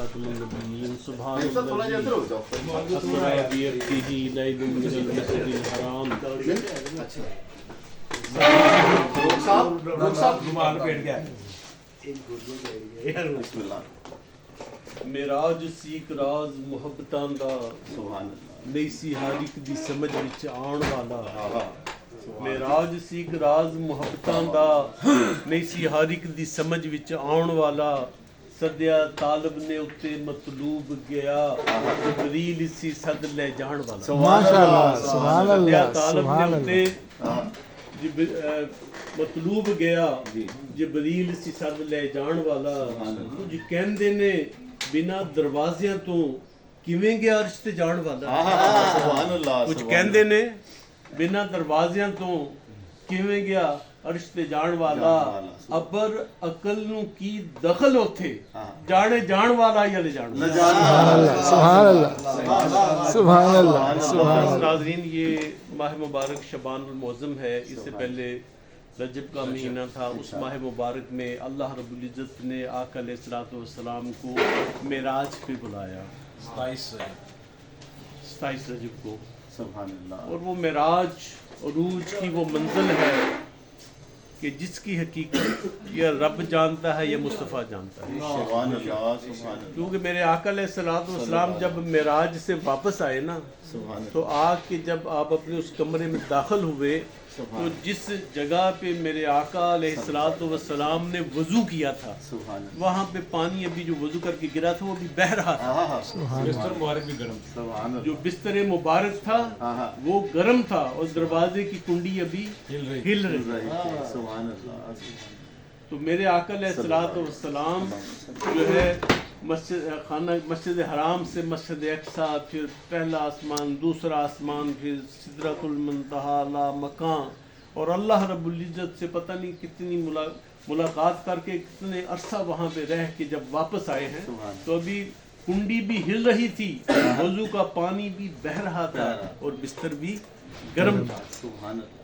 خاتم النبیین سبحان الذی اسری بعبدہ لیلا من المسجد الحرام معراج سیک راز محبتاں دا نہیں سی ہر ایک دی سمجھ وچ آن والا معراج سیک راز محبتاں دا نہیں سی ہر ایک دی سمجھ وچ آن والا سدیا طالب نے اتے مطلوب گیا جبریل اسی صد لے جان والا ماشاءاللہ سبحان اللہ طالب سبحان نے اللہ اتے مطلوب گیا جبریل اسی صد لے جان والا کچھ کہندے نے بنا دروازیاں تو کیویں گیا عرش تے جان والا کچھ کہندے نے بنا دروازیاں تو کیویں گیا عرش تے جان والا ابر عقل نو کی دخل ہوتے جانے جان والا یا لے جان والا سبحان اللہ سبحان اللہ سبحان اللہ ناظرین یہ ماہ مبارک شعبان المعظم ہے اس سے پہلے رجب کا مہینہ تھا اس ماہ مبارک میں اللہ رب العزت نے آقا علیہ الصلوۃ والسلام کو معراج پہ بلایا 27 رجب کو سبحان اللہ اور وہ معراج عروج کی وہ منزل ہے کہ جس کی حقیقت یا رب جانتا ہے یا مصطفیٰ جانتا ہے سبحان اللہ سبحان اللہ کیونکہ میرے آقا علیہ الصلوۃ والسلام جب معراج سے واپس آئے نا تو آ کے جب آپ اپنے اس کمرے میں داخل ہوئے تو جس جگہ پہ میرے آقا علیہ الصلوۃ والسلام نے وضو کیا تھا سبحان وہاں پہ پانی ابھی جو وضو کر کے گرا تھا وہ بھی بہہ رہا تھا بستر مبارک بھی گرم سبحان جو بستر مبارک تھا وہ گرم تھا اور دروازے کی کنڈی ابھی ہل رہی سبحان اللہ تو میرے آقا علیہ الصلوۃ والسلام جو ہے مسجد حرام سے مسجد اقصیٰ پھر پہلا آسمان دوسرا آسمان پھر سدرۃ المنتہا لا مکان اور اللہ رب العزت سے پتہ نہیں کتنی ملاقات کر کے کتنے عرصہ وہاں پہ رہ کے جب واپس آئے ہیں تو ابھی کنڈی بھی ہل رہی تھی وضو کا پانی بھی بہہ رہا تھا اور بستر بھی گرم تھا سبحان اللہ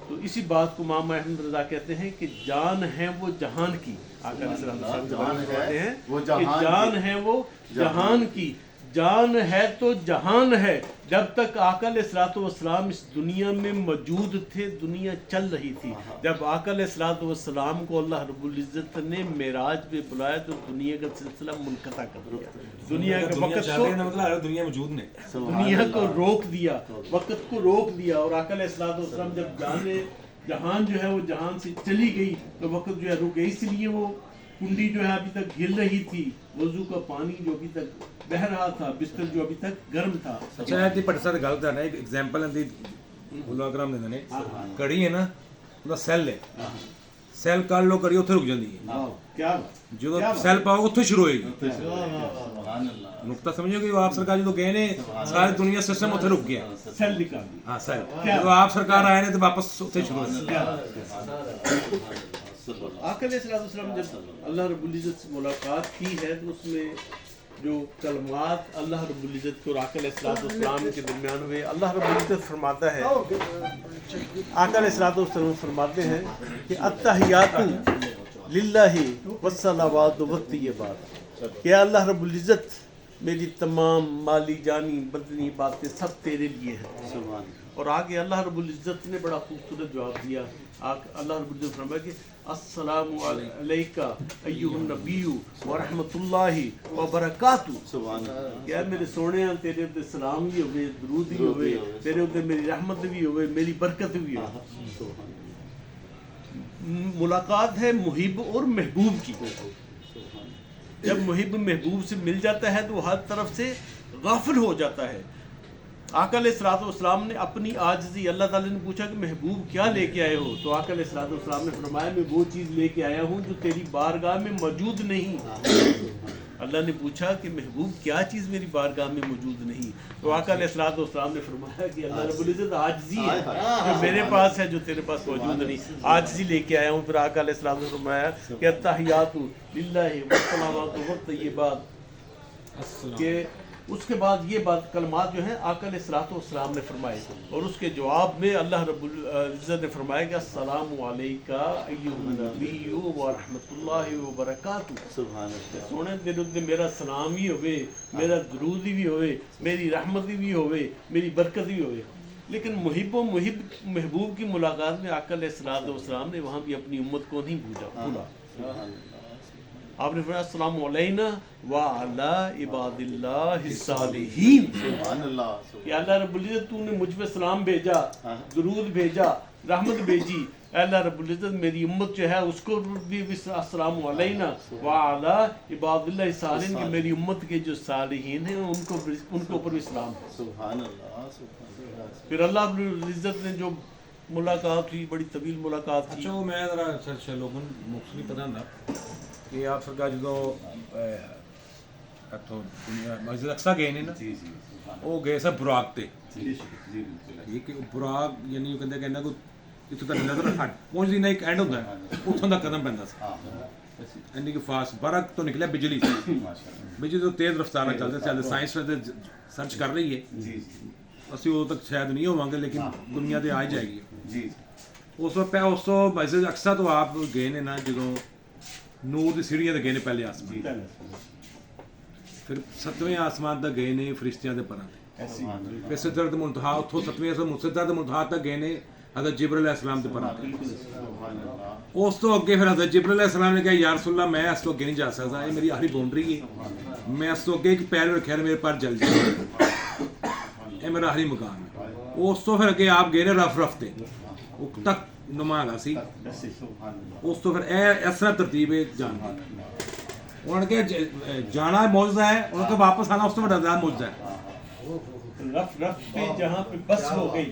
تو اسی بات کو امام احمد رضا کہتے ہیں کہ جان ہے وہ جہان کی آقا علیہ السلام کہتے ہیں کہ جان ہے وہ جہان کی جان ہے تو جہان ہے جب تک آقا علیہ الصلوۃ والسلام اس دنیا میں موجود تھے دنیا چل رہی تھی جب آقا علیہ الصلوۃ والسلام کو اللہ رب العزت نے معراج پہ بلایا تو دنیا کا سلسلہ منقطع کر دیا دنیا کے وقت کو دنیا موجود نے دنیا کو روک دیا وقت کو روک دیا اور آقا علیہ الصلوۃ والسلام جب جہان جو ہے وہ جہان سے چلی گئی تو وقت جو ہے رک گئی اس لیے وہ کنڈی جو ہے ابھی تک ہل رہی تھی وضو کا پانی جو ابھی تک بہ رہا تھا بستر جو ابھی تک گرم تھا اچھا دی پٹ ساتھ گل کرنا ایک ایگزامپل دی علماء کرام دیندے نے کڑی ہے نا ਉਹਦਾ سیل ہے سیل کر لو کڑی اوتھے رک جاندی ہے کیا جو سیل پاؤ اوتھے شروع ہوئے گی سبحان اللہ نقطہ سمجھو کہ آپ سرکار جو گئے نے ساری دنیا سسٹم اوتھے رک گیا سیل نکال دی ہاں سیل جو آپ سرکار آئے نے تو واپس اوتھے شروع ہوئے آقا علیہ السلام جب اللہ رب العزت سے ملاقات کی ہے تو اس میں جو کلمات اللہ رب العزت کو آقا علیہ السلام کے درمیان ہوئے اللہ رب العزت فرماتا ہے آقا علیہ السلام فرماتے ہیں کہ التحیات للہ والصلوات والطیبات کہ اللہ رب العزت میری تمام مالی جانی بدنی باتیں سب تیرے لیے ہیں اور آگے اللہ رب العزت نے بڑا خوبصورت جواب دیا اللہ رب العزت فرمایا کہ السلام علیکہ ایھا النبی ورحمۃ اللہ وبرکاتہ کیا میرے سونے تیرے اوپر سلام بھی ہوئے درود بھی ہوئے تیرے اوپر میری رحمت بھی ہوئے میری برکت بھی ہوئے ملاقات ہے محب اور محبوب کی جب محب محبوب سے مل جاتا ہے تو ہر طرف سے غافل ہو جاتا ہے آقا علیہ الصلوۃ والسلام نے اپنی عاجزی اللہ تعالیٰ نے پوچھا کہ محبوب کیا لے کے آئے ہو تو آقا علیہ الصلوۃ والسلام نے فرمایا میں وہ چیز لے کے آیا ہوں جو تیری بارگاہ میں موجود نہیں اللہ نے پوچھا کہ محبوب کیا چیز میری بارگاہ میں موجود نہیں تو آقا علیہ الصلوۃ والسلام نے فرمایا کہ اللہ رب العزت عاجزی ہے جو میرے پاس ہے جو تیرے پاس موجود نہیں عاجزی لے کے آیا ہوں پھر آقا علیہ السلام نے فرمایا کہ التحیات للہ والصلوات والطیبات کہ اس کے بعد یہ بات کلمات جو ہیں آقا علیہ الصلوۃ والسلام نے فرمائے اور اس کے جواب میں اللہ رب العزت نے فرمایا کہ السلام علیکہ ایھا النبی و رحمۃ اللہ وبرکاتہ. سبحان اللہ. سونے دل تے میرا سلام ہی ہوئے, میرا درود بھی ہوئے, میری رحمت بھی ہوئے, میری برکت بھی ہوئے. لیکن محبوب کی ملاقات میں آقا علیہ الصلوۃ والسلام نے وہاں بھی اپنی امت کو نہیں بھولا. آپ نے فرمایا السلام علینا وعلی عباد اللہ الصالحین. سبحان اللہ. کہ اللہ رب العزت تو نے مجھ پہ سلام بھیجا, درود بھیجا, رحمت بھیجی. اے اللہ رب العزت میری امت جو ہے اس کو بھی السلام علینا وعلی عباد اللہ الصالحین, کہ میری امت کے جو صالحین ہیں ان کے اوپر بھی سلام ہے. سبحان اللہ. پھر اللہ رب العزت نے جو ملاقات تھی, بڑی طویل ملاقات تھی. اچھا وہ میں ذرا سرچ لوگوں مختلف پتہ ہوں کہ آپ سرکار جدوں اتوں مسجد اقصی گئے نے نا, وہ گئے سب براق تے. یہ کہ براق یعنی وہ کہتے کہ اتوں تک نظر ہٹ پہنچتی نہ ایک اینڈ ہوتا ہے, اتوں تک قدم پہنتا سی. یعنی کہ فاسٹ برق تو نکلیا بجلی, بجلی تو تیز رفتار چلتے سائنس سرچ کر رہی ہے. اسی ادو تک شاید نہیں ہوا گے لیکن دنیا تے آ جائے گی. اس تو مسجد اقصی تو آپ گئے نے نا جدوں نور دی سیڑھیاں تے گئے نے پہلے آسمان, پھر 7ویں آسمان تک گئے نے فرشتیاں دے پراں تے, پھر سدرۃ المنتہا اتھوں 7ویں سدرۃ المنتہا تک گئے نے حضرت جبرائیل علیہ السلام دے پراں تے. اس تو اگے پھر حضرت جبرائیل علیہ السلام نے کہا یا رسول اللہ میں اس تو اگے نہیں جا سکتا, یہ میری آخری باؤنڈری ہے, میں اس تو اگے ایک پیر رکھیا میرے پر جل جائے, یہ میرا آخری مقام ہے. اس تو پھر اگے آپ گئے نے رف تے, وہ تک نما گا سی. اس تو پھر اس طرح ترتیب ہے جان کی. انہوں نے کہ جانا معجزہ ہے, انہوں نے واپس آنا اس تو بڑا زیادہ معجزہ ہے. رف پہ جہاں پہ بس ہو گئی,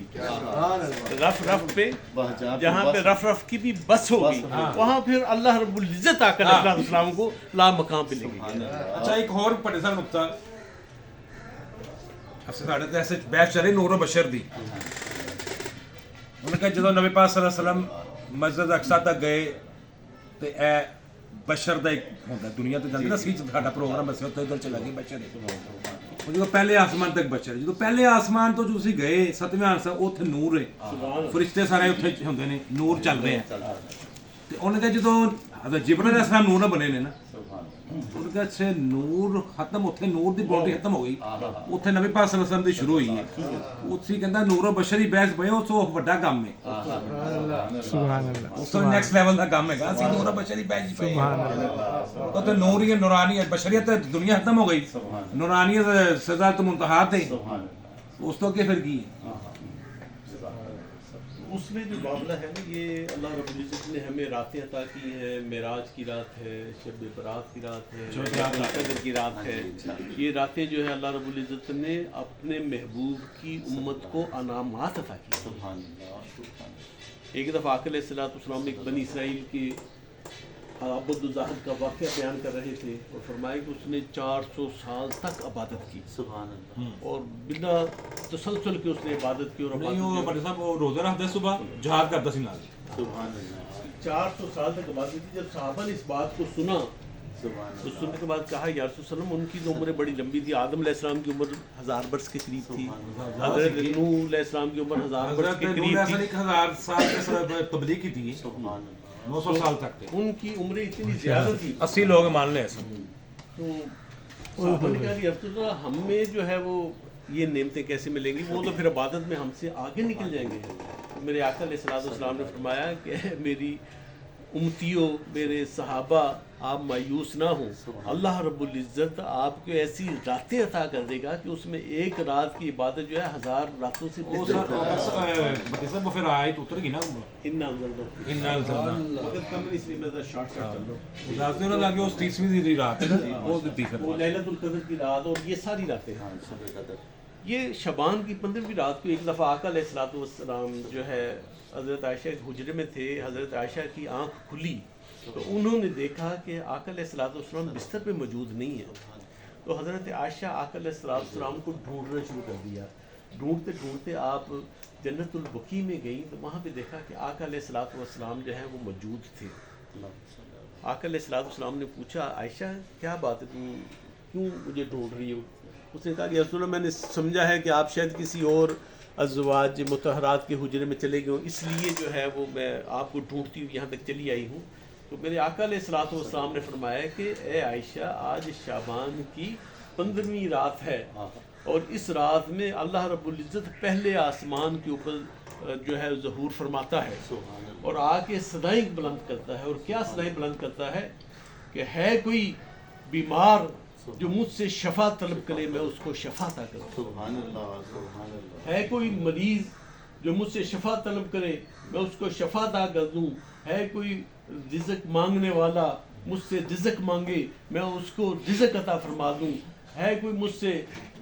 رف پہ جہاں پہ رف کی بھی بس ہو گئی, وہاں پھر اللہ رب العزت آ کر علیہ السلام کو لا مقام پہ لے گئی. اچھا ایک اور بڑے سا نقطہ ساڑھے ایسے بحث چل رہی نور و بشر دی. انہوں نے کہا جدو نبی پاک صلی اللہ علیہ وسلم مسجد اقصی تک گئے تو اے بشر دا ایک ہوتا ہے دنیا تو جانتے نا سی ساڈا پروگرام بس اتنے ادھر چلا گیا بشر ہے. جدو پہلے آسمان تک بشر, جدو پہلے آسمان تو جو اسی گئے 7ویں آسمان اتنے نور ہے, فرشتے سارے اتنے ہوندے نے, نور چل رہے ہیں. تو انہوں نے کہا جدو حضرت جبرائیل علیہ السلام نور نہ بنے نے نا, انہوں نے کہا اچھا نور ختم, اتنے نور دی باؤنڈری ختم ہو گئی, اتنے نبی پاک صلی اللہ علیہ وسلم دی شروع ہوئی ہے. اتھی کہندا نور و بشری بحث پئے اس تو بڑا کام ہے. سبحان اللہ. اس تو نیکسٹ لیول دا کام ہے گا, اسی نور و بشری بحث پئے. وہ تو نوری نورانی بشریت دنیا ختم ہو گئی, نورانیت سدرۃ المنتہا تے, اس تو کہ پھر کی اس میں جو معاملہ ہے نا, یہ اللہ رب العزت نے ہمیں راتیں عطا کی ہیں. معراج کی رات ہے, شب برات کی رات ہے, قدر کی رات ہے. یہ راتیں جو ہے اللہ رب العزت نے اپنے محبوب کی امت کو انعامات عطا کی. ایک دفعہ آقا علیہ الصلوۃ والسلام ایک بنی اسرائیل کی عبد الزاہد کا واقعہ بیان کر رہے تھے اور فرمایا کہ اس نے 400 سال تک عبادت کی. سبحان اللہ. اور بلا تسلسل کے اس نے عبادت کی. اور نہیں وہ بڑے صاحب وہ روزہ رکھتا صبح جہاد کرتا سی نال. سبحان اللہ. 400 سال تک عبادت کی. جب صحابہ نے اس بات کو سنا تو سننے کے بعد کہا یا رسول اللہ, ان کی تو عمریں بڑی لمبی تھی. آدم علیہ السلام کی عمر 1000 برس کے قریب تھی, حضرت نوح علیہ السلام کی عمر 1000 برس کے قریب تھی. 1000 سال کے تبلیغ کی تھی, 900 سال تک تھے. ان کی عمریں اتنی زیادہ تھی 80 لوگ مان لیں ایسا. تو صحابہ نے کہا یا رسول اللہ ہمیں جو ہے وہ یہ نعمتیں کیسے ملیں گی, وہ تو پھر عبادت میں ہم سے آگے نکل جائیں گے. میرے آقا علیہ الصلوۃ والسلام نے فرمایا کہ میری امتیوں, میرے صحابہ, آپ مایوس نہ ہوں, اللہ رب العزت آپ کو ایسی راتیں عطا کر دے گا کہ اس میں ایک رات کی عبادت جو ہے 1000 راتوں سے وہ پھر آیت اتر گئی نا, اس 30ویں رات ہے نا, وہ لیلۃ القدر کی رات اور یہ ساری راتیں. یہ شعبان کی 15ویں رات کو ایک دفعہ آقا علیہ الصلوۃ والسلام جو ہے حضرت عائشہ کے حجرے میں تھے. حضرت عائشہ کی آنکھ کھلی تو انہوں نے دیکھا کہ آقا علیہ الصلوۃ والسلام بستر پہ موجود نہیں ہے. تو حضرت عائشہ آقا علیہ الصلوۃ والسلام کو ڈھونڈنا شروع کر دیا. ڈھونڈتے ڈھونڈتے آپ جنت البقیع میں گئیں تو وہاں پہ دیکھا کہ آقا علیہ الصلوۃ والسلام جو ہے وہ موجود تھے. آقا علیہ الصلوۃ والسلام نے پوچھا عائشہ کیا بات ہے, تم کیوں مجھے ڈھونڈ رہی ہو؟ اس نے کہا کہ رسول اللہ میں نے سمجھا ہے کہ آپ شاید کسی اور ازواج مطہرات کے حجرے میں چلے گئے ہوں، اس لیے جو ہے وہ میں آپ کو ڈھونڈتی ہوئی یہاں تک چلی آئی ہوں. تو میرے آقا علیہ الصلوۃ والسلام نے فرمایا کہ اے عائشہ آج شعبان کی 15ویں رات ہے اور اس رات میں اللہ رب العزت پہلے آسمان کے اوپر جو ہے ظہور فرماتا ہے اور آ کے صدائیں بلند کرتا ہے. اور کیا صدائیں بلند کرتا ہے کہ ہے کوئی بیمار جو مجھ سے شفا طلب کرے میں اس کو شفا عطا کروں. سبحان اللہ سبحان اللہ. ہے کوئی مریض جو مجھ سے شفا طلب کرے میں اس کو شفا عطا کر دوں. ہے کوئی رزق مانگنے والا مجھ سے رزق مانگے میں اس کو رزق عطا فرما دوں. ہے کوئی مجھ سے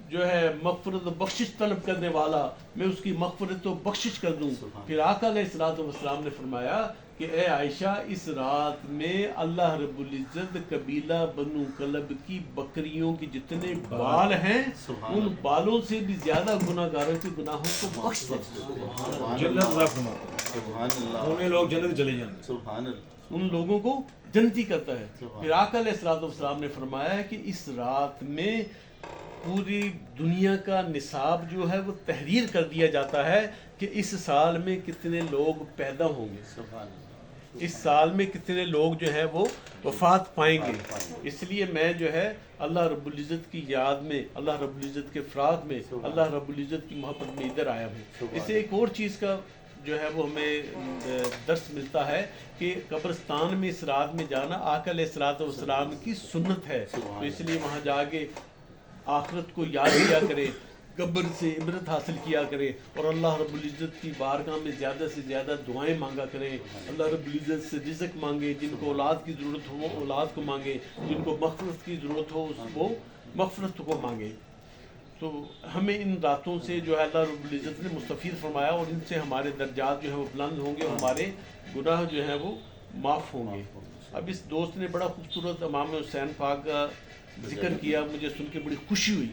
جو ہے مغفرت و بخشش طلب کرنے والا میں اس کی مغفرت و بخشش کر دوں. پھر آقا علیہ الصلوۃ والسلام نے فرمایا کہ اے عائشہ اس رات میں اللہ رب العزت قبیلہ بنو کلب کی بکریوں کی جتنے بال ہیں ان بالوں سے بھی زیادہ گناہ گاروں کے گناہوں کو بخش دیتا ہے. جنت عطا فرماتا ہے. سبحان اللہ. انہیں لوگ جنت چلے جائیں. سبحان اللہ. ان لوگوں کو جنتی کرتا ہے. پھر آقا علیہ الصلوۃ والسلام نے فرمایا ہے کہ اس رات میں پوری دنیا کا نصاب جو ہے وہ تحریر کر دیا جاتا ہے کہ اس سال میں کتنے لوگ پیدا ہوں گے, سبحان اللہ. اس سال میں کتنے لوگ جو ہے وہ وفات پائیں گے. اس لیے میں جو ہے اللہ رب العزت کی یاد میں, اللہ رب العزت کے فراق میں, اللہ رب العزت کی محبت میں ادھر آیا ہوں. اس سے ایک اور چیز کا جو ہے وہ ہمیں درس ملتا ہے کہ قبرستان میں اس رات میں جانا آقا علیہ الصلوۃ والسلام کی سنت ہے. تو اس لیے وہاں جا کے آخرت کو یاد کیا کرے, قبر سے عبرت حاصل کیا کرے اور اللہ رب العزت کی بارگاہ میں زیادہ سے زیادہ دعائیں مانگا کریں. اللہ رب العزت سے رزق مانگے, جن کو اولاد کی ضرورت ہو وہ اولاد کو مانگے, جن کو مغفرت کی ضرورت ہو وہ مغفرت کو مانگے. تو ہمیں ان راتوں سے جو ہے اللہ رب العزت نے مستفید فرمایا اور ان سے ہمارے درجات جو ہیں وہ بلند ہوں گے اور ہمارے گناہ جو ہیں وہ معاف ہوں گے. اب اس دوست نے بڑا خوبصورت امام حسین پاک کا ذکر کیا, مجھے سن کے بڑی خوشی ہوئی.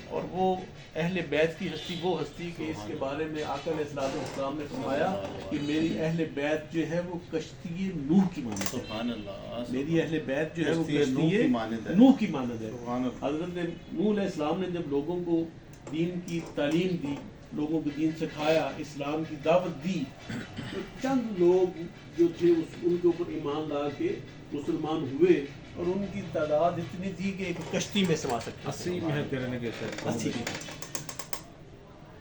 اور وہ اہل بیت کی ہستی وہ ہستی کہ اس کے بارے میں آقا علیہ الصلوۃ والسلام نے فرمایا کہ میری اہل بیت جو ہے وہ کشتی نوح کی مانند ہے. سبحان اللہ. میری اہل بیت جو ہے وہ کشتی نوح کی مانند ہے. نوح کی مانند ہے. سبحان اللہ. حضرت نوح علیہ السلام نے جب لوگوں کو دین کی تعلیم دی, لوگوں کو دین سکھایا, اسلام کی دعوت دی, تو چند لوگ جو تھے ان کے اوپر ایمان لا کے مسلمان ہوئے اور ان کی تعداد اتنی تھی کہ ایک کشتی میں سما سکتے 80 میں ہے تیرے نے کیسے 80.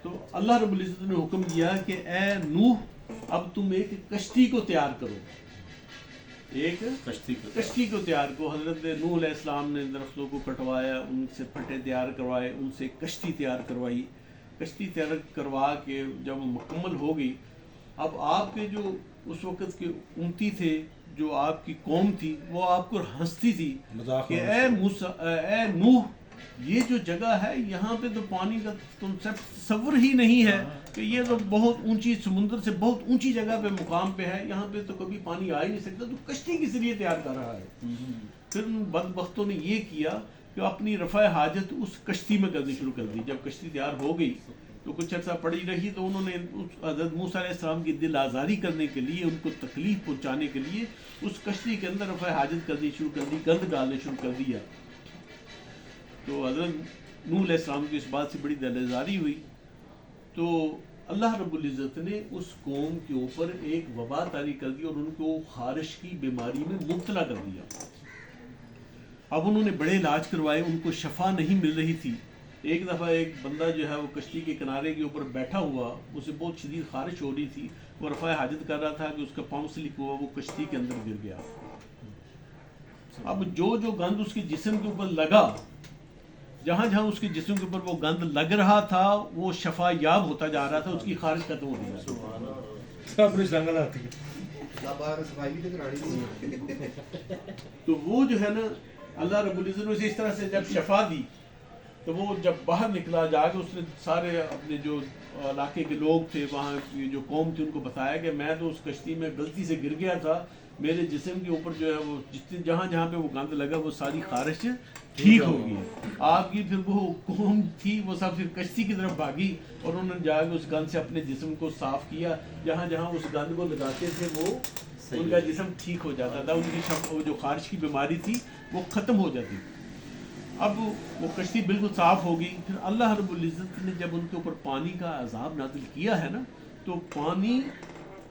تو اللہ رب العزت نے حکم دیا کہ اے نوح اب تم ایک کشتی کو تیار کرو, ایک کشتی کو تیار کرو. حضرت نوح علیہ السلام نے درختوں کو کٹوایا, ان سے پھٹے تیار کروائے, ان سے کشتی تیار کروائی. کشتی تیار کروا کے جب وہ مکمل ہو گئی, اب آپ کے جو اس وقت کے امتی تھے, جو آپ کی قوم تھی, وہ آپ کو ہنستی تھی کہ اے نوح یہ جو جگہ ہے یہاں پہ تو پانی کا کنسیپٹ تصور ہی نہیں ہے کہ یہ تو بہت اونچی سمندر سے بہت اونچی جگہ پہ مقام پہ ہے, یہاں پہ تو کبھی پانی آ ہی نہیں سکتا, تو کشتی کس لیے تیار کر رہا ہے. پھر ان بدبختوں نے یہ کیا کہ اپنی رفع حاجت اس کشتی میں کرنی شروع کر دی. جب کشتی تیار ہو گئی تو کچھ عرصہ پڑی رہی تو انہوں نے حضرت موسیٰ علیہ السلام کی دل آزاری کرنے کے لیے, ان کو تکلیف پہنچانے کے لیے اس کشتی کے اندر رفع حاجت کرنی شروع کر دی, گند ڈالنے شروع کر دیا. تو حضرت نوح علیہ السلام کی اس بات سے بڑی دل آزاری ہوئی, تو اللہ رب العزت نے اس قوم کے اوپر ایک وبا طاری کر دی اور ان کو خارش کی بیماری میں مبتلا کر دیا. اب انہوں نے بڑے علاج کروائے, ان کو شفا نہیں مل رہی تھی. ایک دفعہ ایک بندہ جو ہے وہ کشتی کے کنارے کے اوپر بیٹھا ہوا, اسے بہت شدید خارش ہو رہی تھی, وہ رفع حاجت کر رہا تھا کہ اس کا پاؤں سلپ ہوا, وہ کشتی کے اندر گر گیا. اب جو گند اس کے جسم کے اوپر لگا, جہاں جہاں اس کے جسم کے اوپر وہ گند لگ رہا تھا وہ شفا یاب ہوتا جا رہا تھا, اس کی خارش ختم ہو گئی. تو وہ جو ہے نا اللہ رب العزت نے اس طرح سے جب شفا دی تو وہ جب باہر نکلا جا کے اس نے سارے اپنے جو علاقے کے لوگ تھے, وہاں کی جو قوم تھی, ان کو بتایا کہ میں تو اس کشتی میں غلطی سے گر گیا تھا, میرے جسم کے اوپر جو ہے وہ جہاں جہاں پہ وہ گند لگا وہ ساری خارش ٹھیک ہو گئی. آپ کی پھر وہ قوم تھی وہ سب پھر کشتی کی طرف بھاگی اور انہوں نے جا کے اس گند سے اپنے جسم کو صاف کیا. جہاں جہاں اس گند کو لگاتے تھے وہ ان کا جسم ٹھیک ہو جاتا تھا, ان کی جو خارش کی بیماری تھی وہ ختم ہو جاتی. اب وہ کشتی بالکل صاف ہو گئی. پھر اللہ رب العزت نے جب ان کے اوپر پانی کا عذاب نازل کیا ہے نا تو پانی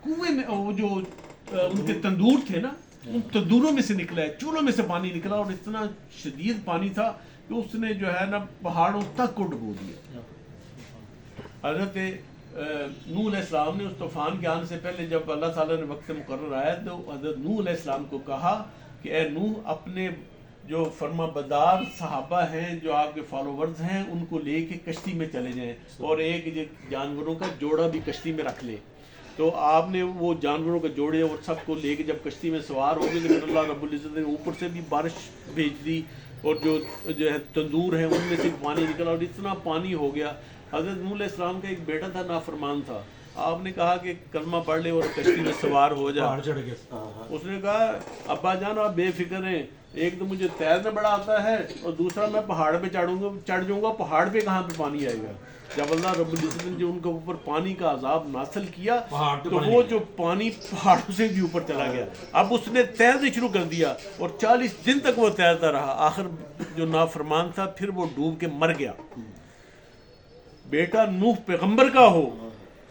کنویں میں وہ جو ان کے تندور تھے نا ان تندوروں میں سے نکلا ہے, چولہوں میں سے پانی نکلا اور اتنا شدید پانی تھا کہ اس نے جو ہے نا پہاڑوں تک کو ڈبو دیا. حضرت نوح علیہ السلام نے اس طوفان کے آنے سے پہلے جب اللہ تعالیٰ نے وقت مقرر آیا تو حضرت نوح علیہ السلام کو کہا کہ اے نوح اپنے جو فرما بدار صحابہ ہیں جو آپ کے فالوورز ہیں ان کو لے کے کشتی میں چلے جائیں اور ایک جانوروں کا جوڑا بھی کشتی میں رکھ لیں. تو آپ نے وہ جانوروں کے جوڑے اور سب کو لے کے جب کشتی میں سوار ہو گئے تو پھر اللہ رب العزت نے اوپر سے بھی بارش بھیج دی اور جو ہے تندور ہیں ان میں سے پانی نکلا اور اتنا پانی ہو گیا. حضرت نوح علیہ السلام کا ایک بیٹا تھا نافرمان تھا, آپ نے کہا کہ کلمہ پڑھ لے اور کشتی میں سوار ہو جا. اس نے کہا ابا جان آپ بے فکر ہیں, ایک تو مجھے تیرنا بڑا آتا ہے اور دوسرا میں پہاڑ پہ چڑھ جاؤں گا, پہاڑ پہ کہاں پہ پانی آئے گا. جب اللہ رب العزت نے جو ان کے اوپر پانی کا عذاب نازل کیا تو وہ جو پانی پہاڑوں سے بھی اوپر چلا گیا. اب اس نے تیرنا شروع کر دیا اور 40 دن تک وہ تیرتا رہا. آخر جو نافرمان تھا پھر وہ ڈوب کے مر گیا. بیٹا نوح پیغمبر کا ہو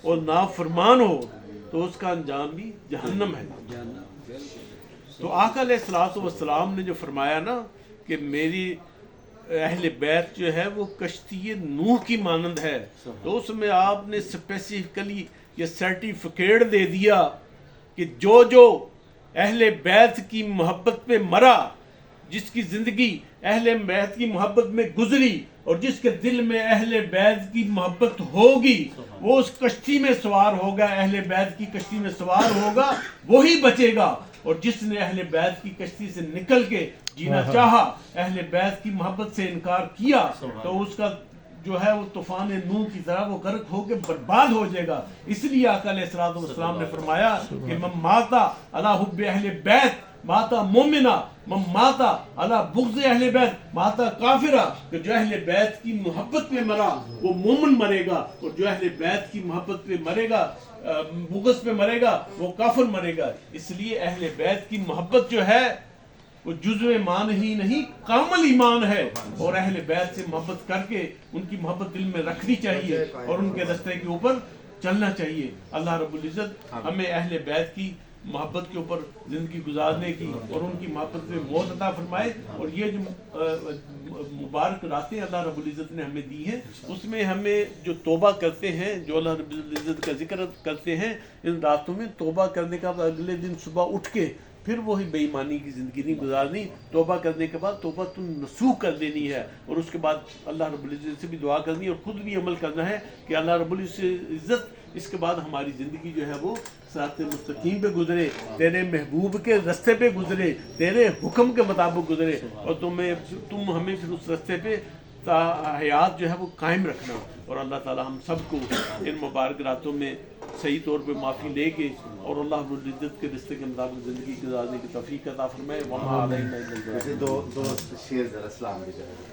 اور نافرمان ہو تو اس کا انجام بھی جہنم ہے. تو آقا علیہ الصلوۃ والسلام نے جو فرمایا نا کہ میری اہل بیت جو ہے وہ کشتی نوح کی مانند ہے, تو اس میں آپ نے اسپیسیفکلی یہ سرٹیفکیٹ دے دیا کہ جو اہل بیت کی محبت پہ مرا, جس کی زندگی اہل بیت کی محبت میں گزری اور جس کے دل میں اہل بیت کی محبت ہوگی وہ اس کشتی میں سوار ہوگا, اہل بیت کی کشتی میں سوار ہوگا, وہی بچے گا. اور جس نے اہل بیت کی کشتی سے نکل کے جینا چاہا, اہل بیت کی محبت سے انکار کیا, تو اس کا جو ہے وہ طوفان نوح کی طرح وہ غرق ہو کے برباد ہو جائے گا. اس لیے آقا علیہ الصلوۃ والسلام نے فرمایا کہ من ماتا علی حب اہل بیت ماتا مومنا, من ماتا علی بغض اہل بیت ماتا کافرہ, کہ جو اہل بیت کی محبت میں مرا وہ مومن مرے گا, اور جو اہل بیت کی محبت پہ مرے گا بغض پہ مرے گا وہ کافر مرے گا. اس لیے اہل بیت کی محبت جو ہے وہ جزو ایمان ہی نہیں کامل ایمان ہے, اور اہل بیت سے محبت کر کے ان کی محبت دل میں رکھنی چاہیے اور ان کے راستے کے اوپر چلنا چاہیے. اللہ رب العزت ہمیں اہل بیت کی محبت کے اوپر زندگی گزارنے کی اور ان کی محبت میں موت عطا فرمائے. اور یہ جو مبارک راتیں اللہ رب العزت نے ہمیں دی ہیں اس میں ہمیں جو توبہ کرتے ہیں, جو اللہ رب العزت کا ذکر کرتے ہیں, ان راتوں میں توبہ کرنے کا اگلے دن صبح اٹھ کے پھر وہی بے ایمانی کی زندگی نہیں گزارنی. توبہ کرنے کے بعد توبہ نصوح کر دینی ہے اور اس کے بعد اللہ رب العزت سے بھی دعا کرنی اور خود بھی عمل کرنا ہے کہ اللہ رب العزت اس کے بعد ہماری زندگی جو ہے وہ صراط مستقیم پہ گزرے, تیرے محبوب کے رستے پہ گزرے, تیرے حکم کے مطابق گزرے, اور تم ہمیں پھر اس رستے پہ حیات جو ہے وہ قائم رکھنا. اور اللہ تعالی ہم سب کو ان مبارک راتوں میں صحیح طور پہ معافی لے کے اور اللہ رب العزت کے رستے کے مطابق زندگی گزارنے کی توفیق عطا فرمائے. وما علینا الا البلاغ. دو شیر ذرا اسلام کی جائے.